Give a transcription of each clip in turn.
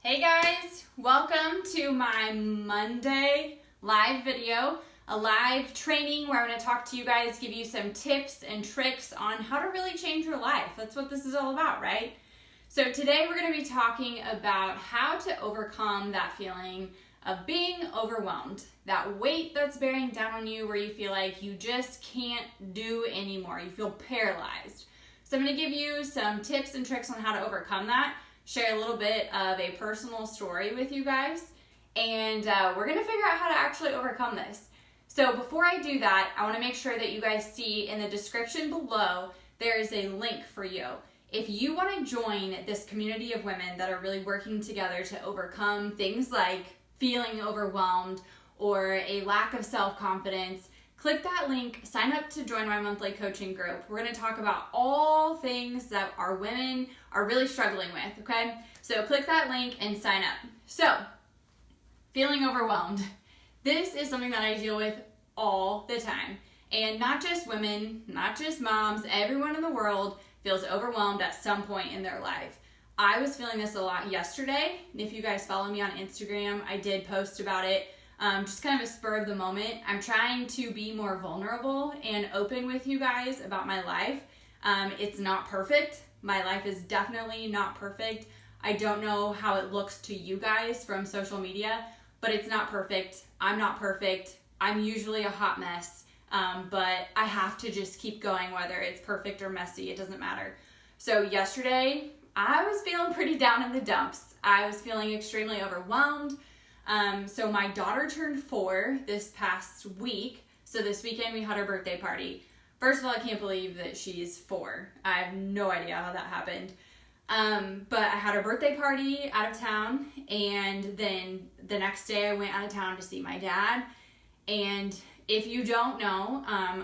Hey guys, welcome to my Monday live video, a live training where I'm going to talk to you guys, give you some tips and tricks on how to really change your life. That's what this is all about, right? So today we're going to be talking about how to overcome that feeling of being overwhelmed, that weight that's bearing down on you where you feel like you just can't do anymore. You feel paralyzed. So I'm going to give you some tips and tricks on how to overcome that. Share a little bit of a personal story with you guys, and we're going to figure out how to actually overcome this. So before I do that, I want to make sure that you guys see in the description below, there is a link for you. If you want to join this community of women that are really working together to overcome things like feeling overwhelmed or a lack of self-confidence, click that link, sign up to join my monthly coaching group. We're going to talk about all things that our women are really struggling with, okay? So click that link and sign up. So, feeling overwhelmed. This is something that I deal with all the time. And not just women, not just moms, everyone in the world feels overwhelmed at some point in their life. I was feeling this a lot yesterday. If you guys follow me on Instagram, I did post about it. Just kind of a spur of the moment. I'm trying to be more vulnerable and open with you guys about my life. It's not perfect. My life is definitely not perfect. I don't know how it looks to you guys from social media, but it's not perfect. I'm not perfect. I'm usually a hot mess, but I have to just keep going whether it's perfect or messy. It doesn't matter. So yesterday, I was feeling pretty down in the dumps. I was feeling extremely overwhelmed. So my daughter turned 4 this past week. So this weekend we had her birthday party. First of all, I can't believe that she's 4. I have no idea how that happened. But I had her birthday party out of town, and then the next day I went out of town to see my dad. And if you don't know,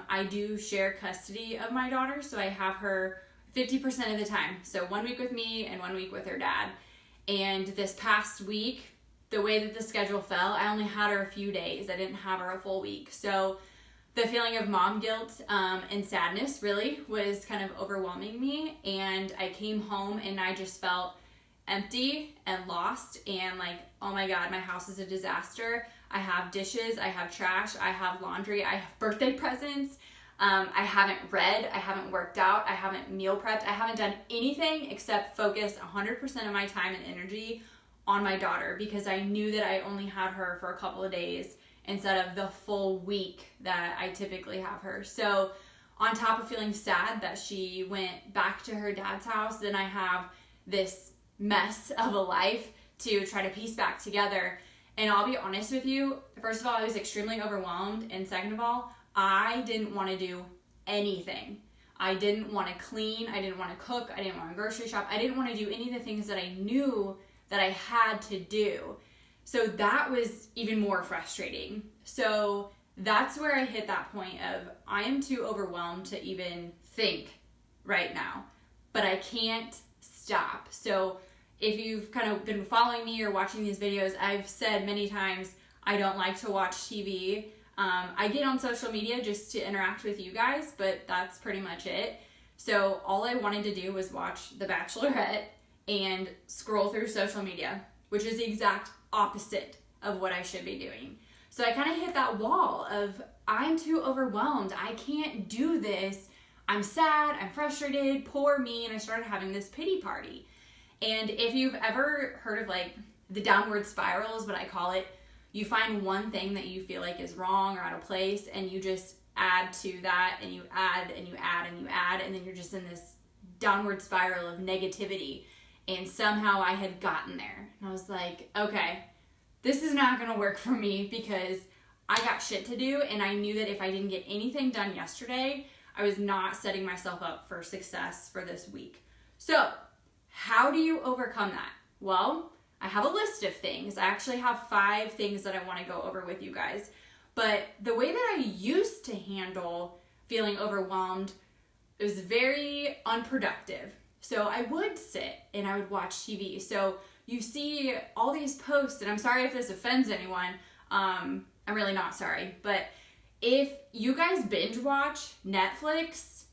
I do share custody of my daughter. So I have her 50% of the time. So 1 week with me and 1 week with her dad. And this past week, the way that the schedule fell, I only had her a few days. I didn't have her a full week. So the feeling of mom guilt and sadness really was kind of overwhelming me. And I came home and I just felt empty and lost and like, oh my God, my house is a disaster. I have dishes, I have trash, I have laundry, I have birthday presents. I haven't read, I haven't worked out, I haven't meal prepped, I haven't done anything except focus 100% of my time and energy on my daughter because I knew that I only had her for a couple of days instead of the full week that I typically have her. So on top of feeling sad that she went back to her dad's house, then I have this mess of a life to try to piece back together. And I'll be honest with you, first of all, I was extremely overwhelmed, and second of all, I didn't want to do anything. I didn't want to clean, I didn't want to cook, I didn't want to grocery shop, I didn't want to do any of the things that I knew that I had to do. So that was even more frustrating. So that's where I hit that point of I am too overwhelmed to even think right now, but I can't stop. So if you've kind of been following me or watching these videos, I've said many times I don't like to watch TV. I get on social media just to interact with you guys, but that's pretty much it. So all I wanted to do was watch The Bachelorette and scroll through social media, which is the exact opposite of what I should be doing. So I kind of hit that wall of I'm too overwhelmed. I can't do this. I'm sad. I'm frustrated. Poor me. And I started having this pity party. And if you've ever heard of like the downward spiral is what I call it, you find one thing that you feel like is wrong or out of place and you just add to that and you add and you add and you add and then you're just in this downward spiral of negativity. And somehow I had gotten there. And I was like, okay, this is not going to work for me because I got shit to do. And I knew that if I didn't get anything done yesterday, I was not setting myself up for success for this week. So how do you overcome that? Well, I have a list of things. I actually have 5 things that I want to go over with you guys. But the way that I used to handle feeling overwhelmed was very unproductive. So I would sit and I would watch TV. So you see all these posts, and I'm sorry if this offends anyone. I'm really not sorry. But if you guys binge watch Netflix,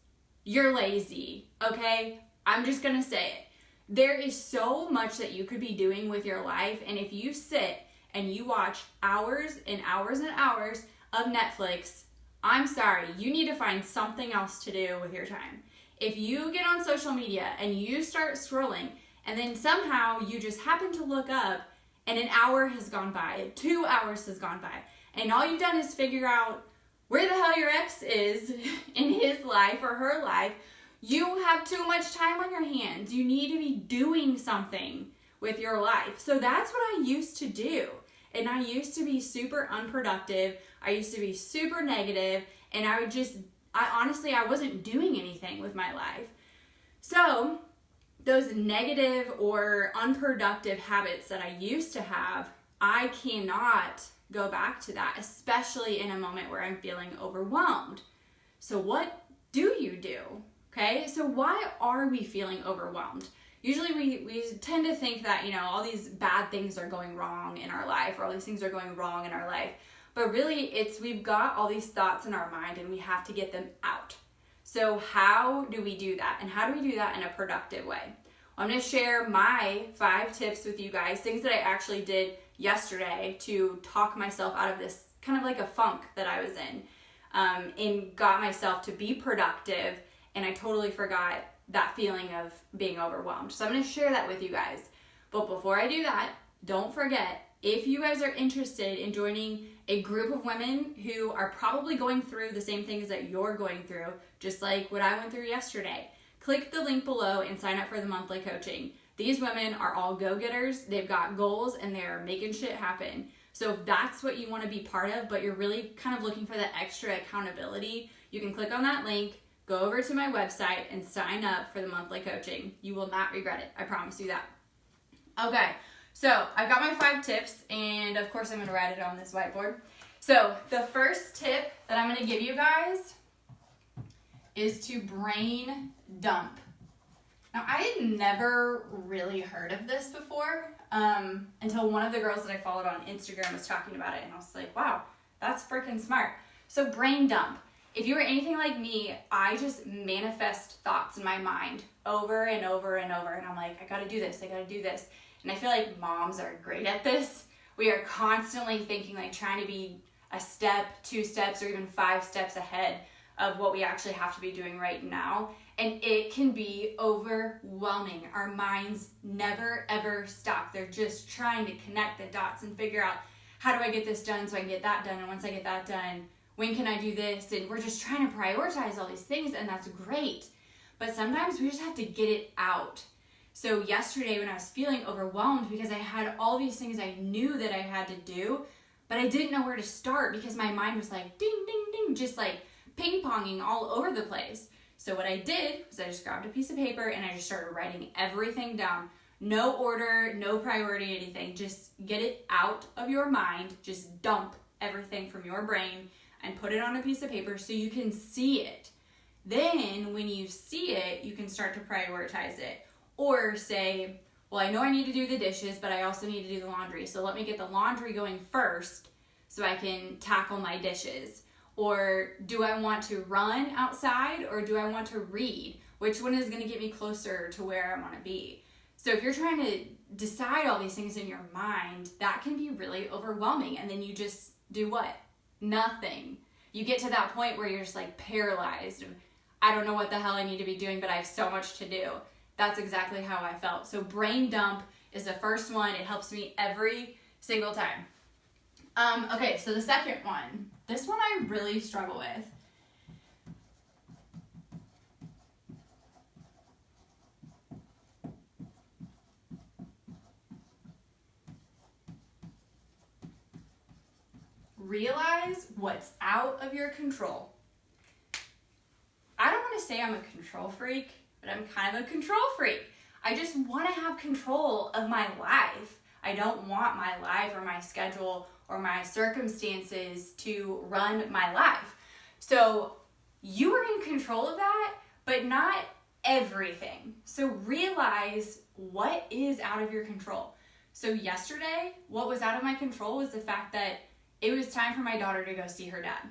you're lazy, okay? I'm just going to say it. There is so much that you could be doing with your life, and if you sit and you watch hours and hours and hours of Netflix, I'm sorry, you need to find something else to do with your time. If you get on social media and you start scrolling, and then somehow you just happen to look up and an hour has gone by, 2 hours has gone by, and all you've done is figure out where the hell your ex is in his life or her life, you have too much time on your hands. You need to be doing something with your life. So that's what I used to do. And I used to be super unproductive. I used to be super negative, and I honestly wasn't doing anything with my life. So those negative or unproductive habits that I used to have, I cannot go back to that, especially in a moment where I'm feeling overwhelmed. So what do you do? Okay, so why are we feeling overwhelmed? Usually we tend to think that, all these bad things are going wrong in our life, or all these things are going wrong in our life. But really, we've got all these thoughts in our mind and we have to get them out. So how do we do that? And how do we do that in a productive way? Well, I'm going to share my 5 tips with you guys, things that I actually did yesterday to talk myself out of this kind of like a funk that I was in, and got myself to be productive, and I totally forgot that feeling of being overwhelmed. So I'm going to share that with you guys. But before I do that, don't forget, if you guys are interested in joining a group of women who are probably going through the same things that you're going through, just like what I went through yesterday, click the link below and sign up for the monthly coaching. These women are all go-getters. They've got goals and they're making shit happen. So if that's what you want to be part of, but you're really kind of looking for that extra accountability, you can click on that link, go over to my website, and sign up for the monthly coaching. You will not regret it. I promise you that. Okay, so I've got my 5 tips, and of course I'm going to write it on this whiteboard. So the first tip that I'm going to give you guys is to brain dump. Now, I had never really heard of this before until one of the girls that I followed on Instagram was talking about it, and I was like, wow, that's freaking smart. So brain dump. If you are anything like me, I just manifest thoughts in my mind over and over and over, and I'm like, I gotta do this, I gotta do this. And I feel like moms are great at this. We are constantly thinking, like trying to be a step, 2 steps, or even 5 steps ahead of what we actually have to be doing right now. And it can be overwhelming. Our minds never ever stop. They're just trying to connect the dots and figure out, how do I get this done so I can get that done? And once I get that done, when can I do this? And we're just trying to prioritize all these things, and that's great. But sometimes we just have to get it out. So yesterday when I was feeling overwhelmed because I had all these things I knew that I had to do, but I didn't know where to start because my mind was like ding, ding, ding, just like ping-ponging all over the place. So what I did was I just grabbed a piece of paper and I just started writing everything down. No order, no priority, anything. Just get it out of your mind. Just dump everything from your brain and put it on a piece of paper so you can see it. Then when you see it, you can start to prioritize it. Or say, well, I know I need to do the dishes, but I also need to do the laundry. So let me get the laundry going first so I can tackle my dishes. Or do I want to run outside or do I want to read? Which one is going to get me closer to where I want to be? So if you're trying to decide all these things in your mind, that can be really overwhelming. And then you just do what? Nothing. You get to that point where you're just like paralyzed. I don't know what the hell I need to be doing, but I have so much to do. That's exactly how I felt. So brain dump is the first one. It helps me every single time. Okay, so the second one. This one I really struggle with. Realize what's out of your control. I don't want to say I'm a control freak, but I'm kind of a control freak. I just want to have control of my life. I don't want my life or my schedule or my circumstances to run my life. So you are in control of that, but not everything. So realize what is out of your control. So yesterday, what was out of my control was the fact that it was time for my daughter to go see her dad.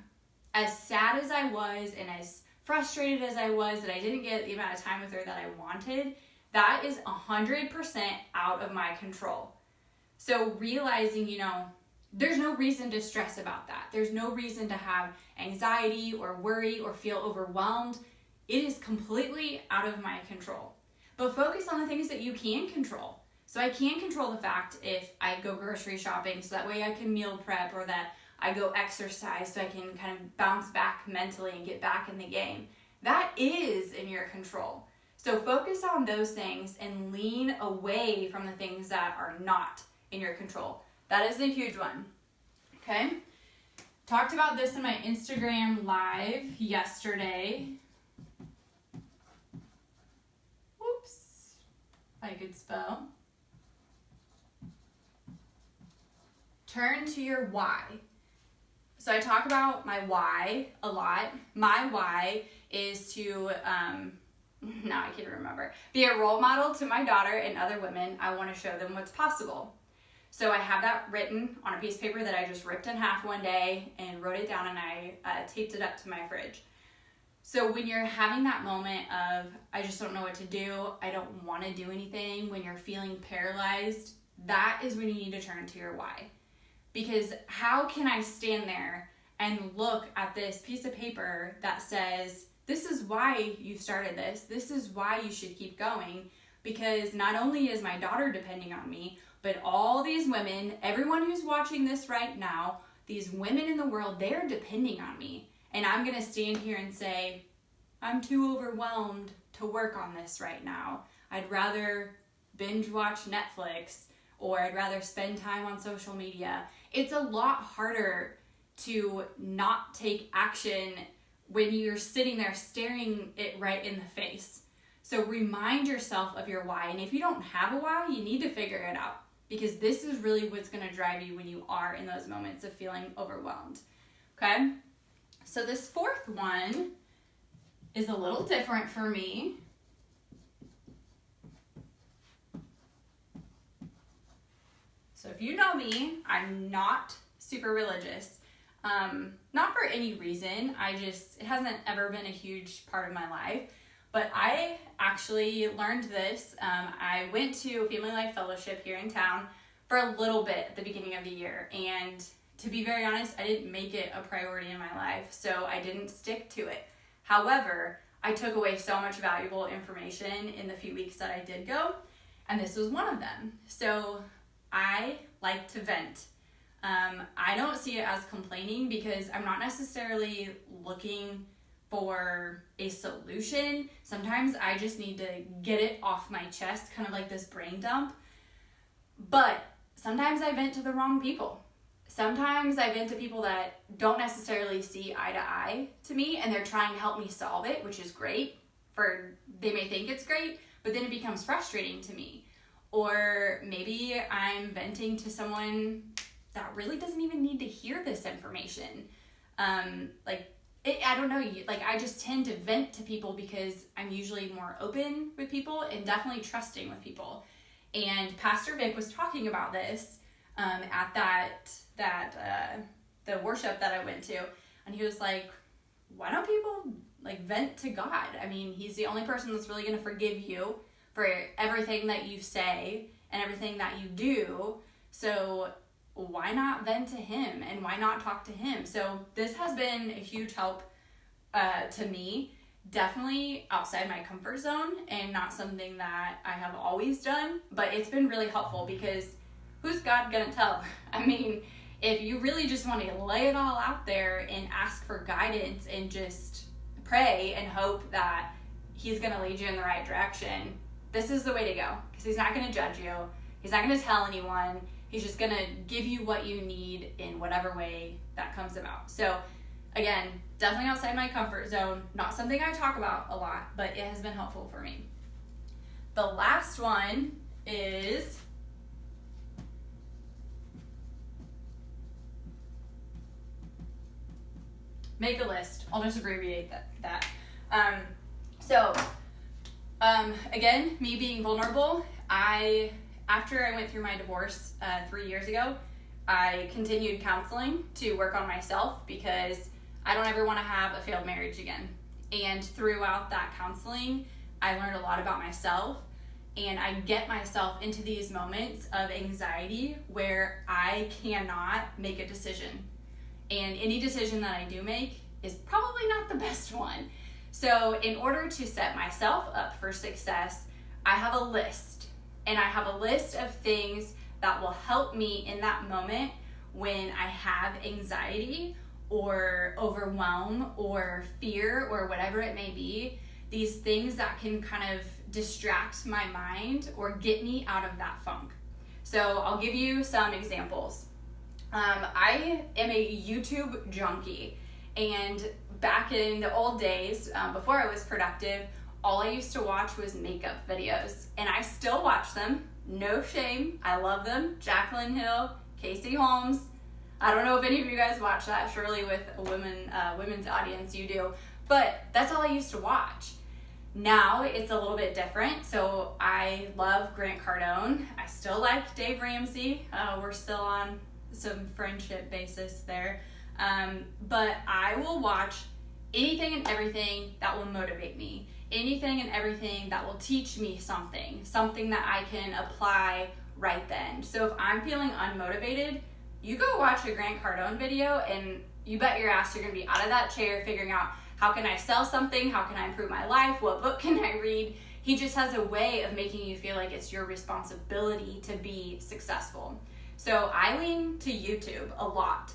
As sad as I was and as frustrated as I was that I didn't get the amount of time with her that I wanted, That is 100% out of my control. So realizing, there's no reason to stress about that. There's no reason to have anxiety or worry or feel overwhelmed. It is completely out of my control. But focus on the things that you can control. So I can control the fact if I go grocery shopping, so that way I can meal prep, or that I go exercise so I can kind of bounce back mentally and get back in the game. That is in your control. So focus on those things and lean away from the things that are not in your control. That is a huge one. Okay? Talked about this in my Instagram live yesterday. Whoops. If I could spell. Turn to your why. So I talk about my why a lot. My why is to, now I can't remember, be a role model to my daughter and other women. I want to show them what's possible. So I have that written on a piece of paper that I just ripped in half one day and wrote it down, and I taped it up to my fridge. So when you're having that moment of, I just don't know what to do, I don't want to do anything, when you're feeling paralyzed, that is when you need to turn to your why. Because how can I stand there and look at this piece of paper that says, this is why you started this, this is why you should keep going, because not only is my daughter depending on me, but all these women, everyone who's watching this right now, these women in the world, they're depending on me. And I'm going to stand here and say, I'm too overwhelmed to work on this right now. I'd rather binge watch Netflix, or I'd rather spend time on social media. It's a lot harder to not take action when you're sitting there staring it right in the face. So remind yourself of your why. And if you don't have a why, you need to figure it out, because this is really what's going to drive you when you are in those moments of feeling overwhelmed. Okay? So this fourth one is a little different for me. So if you know me, I'm not super religious. Not for any reason. It hasn't ever been a huge part of my life. But I actually learned this. I went to Family Life Fellowship here in town for a little bit at the beginning of the year. And to be very honest, I didn't make it a priority in my life, so I didn't stick to it. However, I took away so much valuable information in the few weeks that I did go, and this was one of them. So I like to vent. I don't see it as complaining, because I'm not necessarily looking for a solution. Sometimes I just need to get it off my chest, kind of like this brain dump. But sometimes I vent to the wrong people. Sometimes I vent to people that don't necessarily see eye to eye to me, and they're trying to help me solve it, which is great. They may think it's great, but then it becomes frustrating to me. Or maybe I'm venting to someone that really doesn't even need to hear this information. I don't know, I just tend to vent to people because I'm usually more open with people and definitely trusting with people. And Pastor Vic was talking about this at the worship that I went to, and he was like, why don't people vent to God? I mean, he's the only person that's really going to forgive you for everything that you say and everything that you do. So why not vent to him, and why not talk to him? So this has been a huge help to me. Definitely outside my comfort zone, and not something that I have always done, but it's been really helpful, because who's God gonna tell? I mean, if you really just want to lay it all out there and ask for guidance and just pray and hope that he's gonna lead you in the right direction, this is the way to go, because he's not gonna judge you. He's not gonna tell anyone. He's just gonna give you what you need in whatever way that comes about. So again, definitely outside my comfort zone, not something I talk about a lot, but it has been helpful for me. The last one is make a list. I'll just abbreviate that. Again, me being vulnerable, after I went through my divorce 3 years ago, I continued counseling to work on myself, because I don't ever want to have a failed marriage again. And throughout that counseling, I learned a lot about myself, and I get myself into these moments of anxiety where I cannot make a decision. And any decision that I do make is probably not the best one. So in order to set myself up for success, I have a list. And I have a list of things that will help me in that moment when I have anxiety or overwhelm or fear or whatever it may be. These things that can kind of distract my mind or get me out of that funk. So I'll give you some examples. I am a YouTube junkie, and back in the old days, before I was productive, all I used to watch was makeup videos, and I still watch them. No shame, I love them. Jaclyn Hill, Casey Holmes. I don't know if any of you guys watch that. Surely with a women's audience you do, but that's all I used to watch. Now it's a little bit different. So I love Grant Cardone. I still like Dave Ramsey. We're still on some friendship basis there. But I will watch anything and everything that will motivate me. Anything and everything that will teach me something that I can apply right then. So if I'm feeling unmotivated, you go watch a Grant Cardone video and you bet your ass you're gonna be out of that chair figuring out, how can I sell something? How can I improve my life? What book can I read? He just has a way of making you feel like it's your responsibility to be successful. So I lean to YouTube a lot.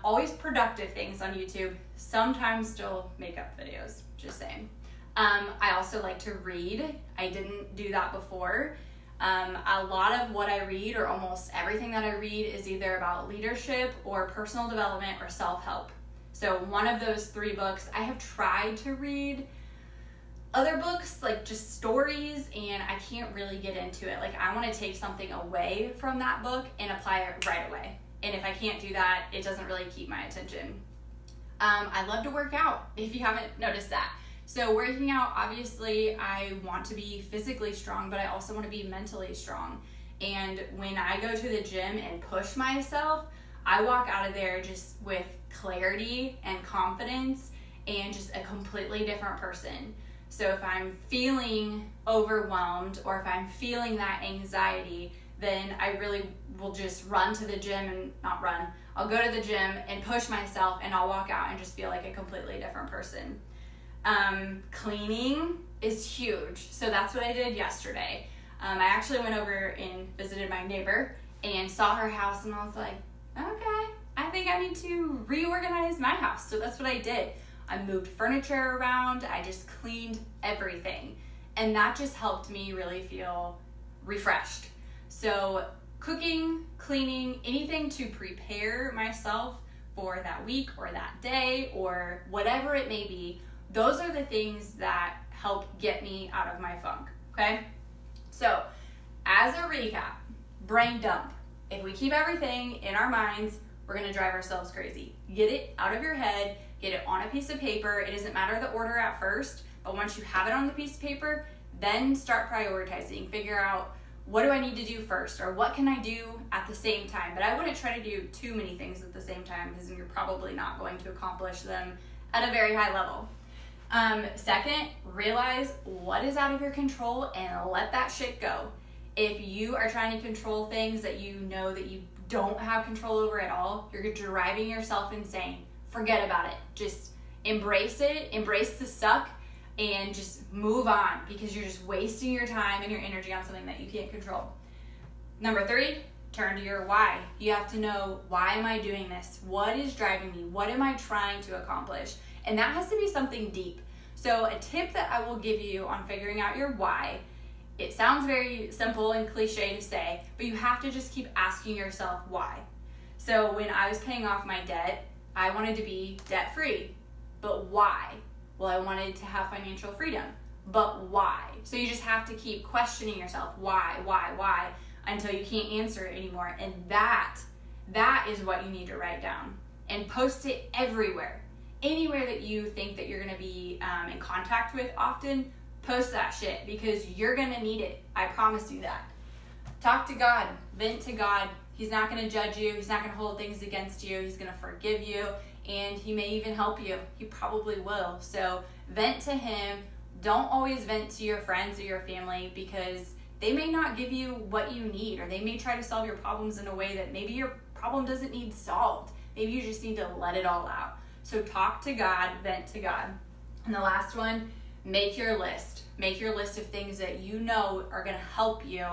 Always productive things on YouTube, sometimes still makeup videos, just saying. I also like to read. I didn't do that before. A lot of what I read, or almost everything that I read, is either about leadership or personal development or self-help. So one of those 3 books, I have tried to read other books, like just stories, and I can't really get into it. Like I want to take something away from that book and apply it right away. And if I can't do that, it doesn't really keep my attention. I love to work out, if you haven't noticed that. So working out, obviously, I want to be physically strong, but I also want to be mentally strong. And when I go to the gym and push myself, I walk out of there just with clarity and confidence and just a completely different person. So if I'm feeling overwhelmed or if I'm feeling that anxiety, then I really will just run to the gym and not run. I'll go to the gym and push myself, and I'll walk out and just feel like a completely different person. Cleaning is huge. So that's what I did yesterday. I actually went over and visited my neighbor and saw her house, and I was like, okay, I think I need to reorganize my house. So that's what I did. I moved furniture around. I just cleaned everything. And that just helped me really feel refreshed. So cooking, cleaning, anything to prepare myself for that week or that day or whatever it may be, those are the things that help get me out of my funk, okay? So as a recap, brain dump. If we keep everything in our minds, we're gonna drive ourselves crazy. Get it out of your head, get it on a piece of paper. It doesn't matter the order at first, but once you have it on the piece of paper, then start prioritizing. Figure out, what do I need to do first, or what can I do at the same time? But I wouldn't try to do too many things at the same time, because you're probably not going to accomplish them at a very high level. Second, realize what is out of your control and let that shit go. If you are trying to control things that you know that you don't have control over at all, you're driving yourself insane. Forget about it. Just embrace it, embrace the suck, and just move on, because you're just wasting your time and your energy on something that you can't control. Number 3, turn to your why. You have to know, why am I doing this? What is driving me? What am I trying to accomplish? And that has to be something deep. So a tip that I will give you on figuring out your why, it sounds very simple and cliche to say, but you have to just keep asking yourself why. So when I was paying off my debt, I wanted to be debt-free. But why? Well, I wanted to have financial freedom. But why? So you just have to keep questioning yourself, why, until you can't answer it anymore. And that is what you need to write down and post it everywhere. Anywhere that you think that you're gonna be in contact with often, post that shit, because you're gonna need it. I promise you that. Talk to God, vent to God. He's not gonna judge you. He's not gonna hold things against you. He's gonna forgive you, and he may even help you. He probably will. So vent to him Don't always vent to your friends or your family, because they may not give you what you need, or they may try to solve your problems in a way that maybe your problem doesn't need solved. Maybe you just need to let it all out. So talk to God, vent to God. And the last one, make your list. Make your list of things that you know are going to help you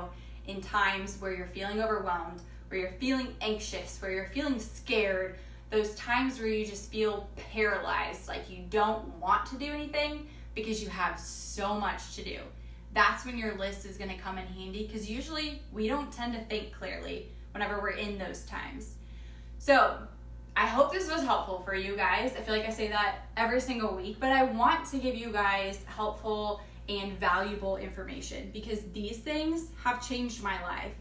in times where you're feeling overwhelmed, where you're feeling anxious, where you're feeling scared, those times where you just feel paralyzed, like you don't want to do anything because you have so much to do. That's when your list is going to come in handy, because usually we don't tend to think clearly whenever we're in those times. So I hope this was helpful for you guys. I feel like I say that every single week, but I want to give you guys helpful and valuable information, because these things have changed my life.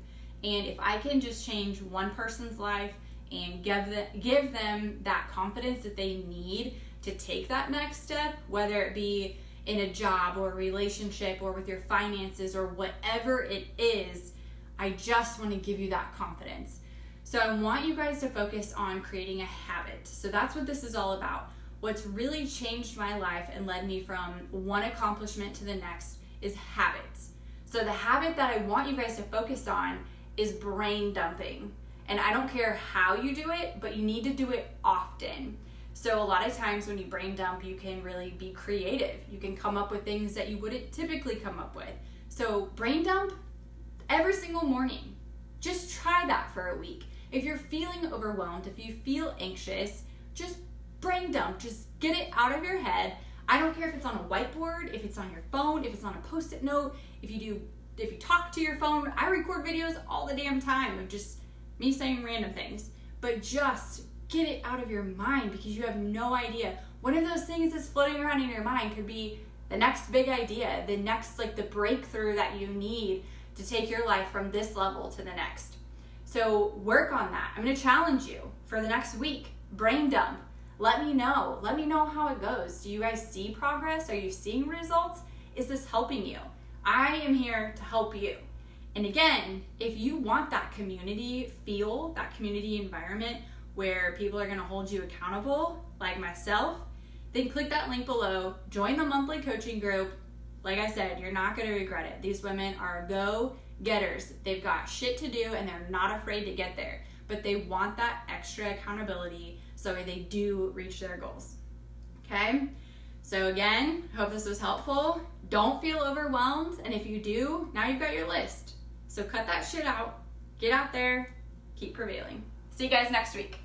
And if I can just change one person's life and give them that confidence that they need to take that next step, whether it be in a job or a relationship or with your finances or whatever it is, I just want to give you that confidence. So I want you guys to focus on creating a habit. So that's what this is all about. What's really changed my life and led me from one accomplishment to the next is habits. So the habit that I want you guys to focus on is brain dumping. And I don't care how you do it, but you need to do it often. So a lot of times when you brain dump, you can really be creative. You can come up with things that you wouldn't typically come up with. So brain dump every single morning. Just try that for a week. If you're feeling overwhelmed, if you feel anxious, just brain dump. Just get it out of your head. I don't care if it's on a whiteboard, if it's on your phone, if it's on a Post-it note, if you talk to your phone. I record videos all the damn time of just me saying random things. But just get it out of your mind, because you have no idea. One of those things that's floating around in your mind could be the next big idea, the next, like, the breakthrough that you need to take your life from this level to the next. So work on that. I'm going to challenge you for the next week. Brain dump. Let me know. Let me know how it goes. Do you guys see progress? Are you seeing results? Is this helping you? I am here to help you. And again, if you want that community feel, that community environment where people are going to hold you accountable, like myself, then click that link below. Join the monthly coaching group. Like I said, you're not going to regret it. These women are go-getters. They've got shit to do, and they're not afraid to get there. But they want that extra accountability so they do reach their goals. Okay? So again, I hope this was helpful. Don't feel overwhelmed. And if you do, now you've got your list. So cut that shit out. Get out there. Keep prevailing. See you guys next week.